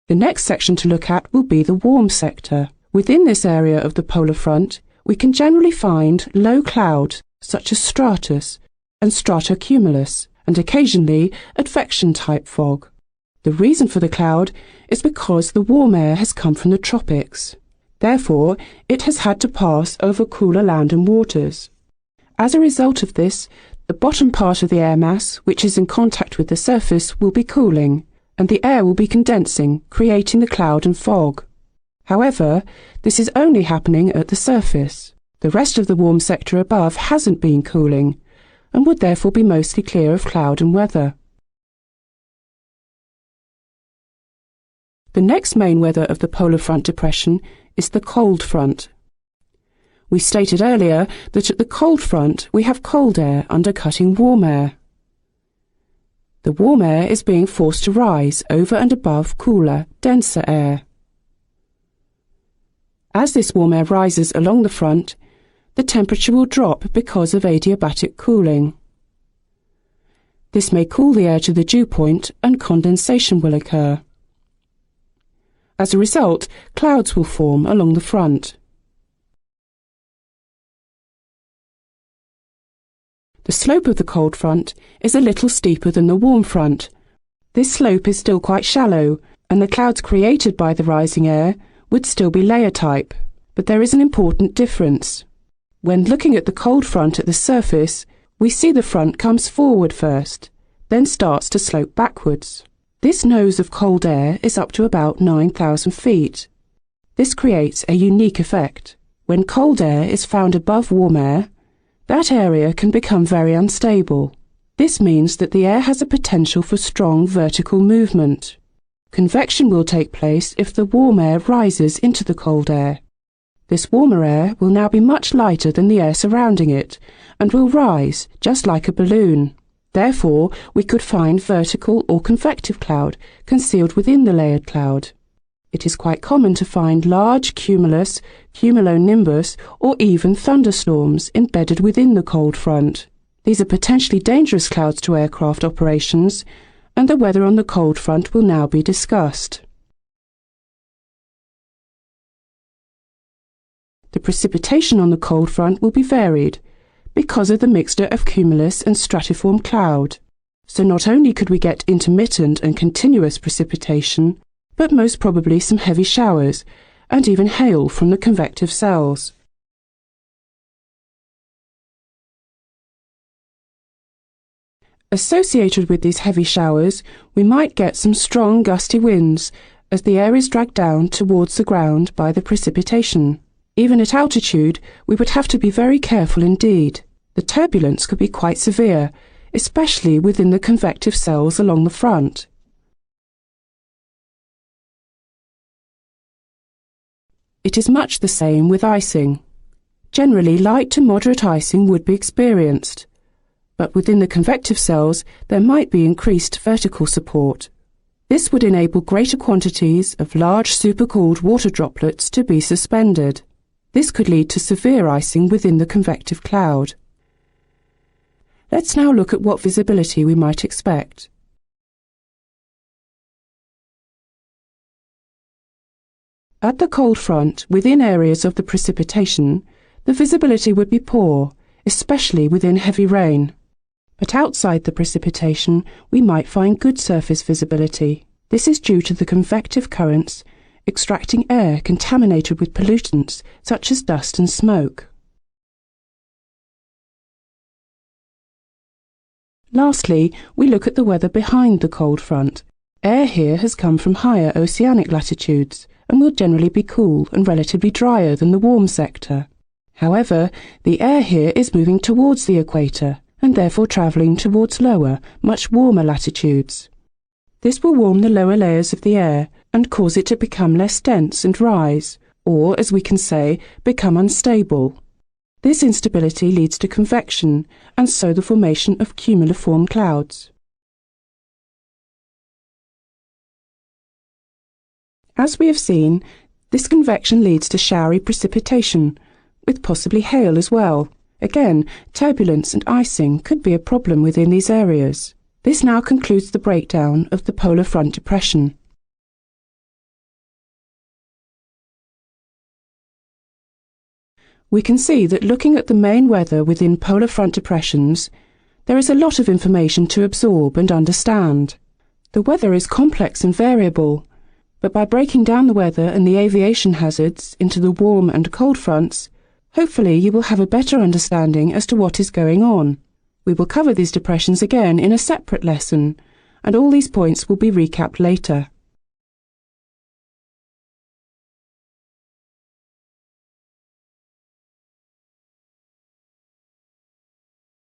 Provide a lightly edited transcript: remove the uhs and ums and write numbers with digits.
The next section to look at will be the warm sector. Within this area of the polar front, we can generally find low cloud, such as stratus and stratocumulus, and occasionally advection-type fog. The reason for the cloud is because the warm air has come from the tropics. Therefore, it has had to pass over cooler land and waters. As a result of this, the bottom part of the air mass, which is in contact with the surface, will be cooling, and the air will be condensing, creating the cloud and fog. However, this is only happening at the surface. The rest of the warm sector above hasn't been cooling, and would therefore be mostly clear of cloud and weather. The next main weather of the polar front depression is the cold front. We stated earlier that at the cold front we have cold air undercutting warm air. The warm air is being forced to rise over and above cooler, denser air. As this warm air rises along the front, the temperature will drop because of adiabatic cooling. This may cool the air to the dew point and condensation will occur. As a result, clouds will form along the front. The slope of the cold front is a little steeper than the warm front. This slope is still quite shallow, and the clouds created by the rising air would still be layer type. But there is an important difference. When looking at the cold front at the surface, we see the front comes forward first, then starts to slope backwards. This nose of cold air is up to about 9,000 feet. This creates a unique effect. When cold air is found above warm air, that area can become very unstable. This means that the air has a potential for strong vertical movement. Convection will take place if the warm air rises into the cold air. This warmer air will now be much lighter than the air surrounding it and will rise just like a balloon. Therefore, we could find vertical or convective cloud concealed within the layered cloud. It is quite common to find large cumulus, cumulonimbus, or even thunderstorms embedded within the cold front. These are potentially dangerous clouds to aircraft operations, and the weather on the cold front will now be discussed. The precipitation on the cold front will be varied because of the mixture of cumulus and stratiform cloud. So not only could we get intermittent and continuous precipitation, but most probably some heavy showers and even hail from the convective cells. Associated with these heavy showers, we might get some strong gusty winds as the air is dragged down towards the ground by the precipitation. Even at altitude, we would have to be very careful indeed. The turbulence could be quite severe, especially within the convective cells along the front. It is much the same with icing. Generally, light to moderate icing would be experienced, but within the convective cells there might be increased vertical support. This would enable greater quantities of large supercooled water droplets to be suspended. This could lead to severe icing within the convective cloud. Let's now look at what visibility we might expect. At the cold front, within areas of the precipitation, the visibility would be poor, especially within heavy rain. But outside the precipitation, we might find good surface visibility. This is due to the convective currents extracting air contaminated with pollutants such as dust and smoke. Lastly, we look at the weather behind the cold front. Air here has come from higher oceanic latitudes and will generally be cool and relatively drier than the warm sector. However, the air here is moving towards the equator and therefore travelling towards lower, much warmer latitudes. This will warm the lower layers of the air and cause it to become less dense and rise, or, as we can say, become unstable. This instability leads to convection and so the formation of cumuliform clouds. As we have seen, this convection leads to showery precipitation, with possibly hail as well. Again, turbulence and icing could be a problem within these areas. This now concludes the breakdown of the polar front depression. We can see that looking at the main weather within polar front depressions, there is a lot of information to absorb and understand. The weather is complex and variable, but by breaking down the weather and the aviation hazards into the warm and cold fronts, hopefully you will have a better understanding as to what is going on. We will cover these depressions again in a separate lesson, and all these points will be recapped later.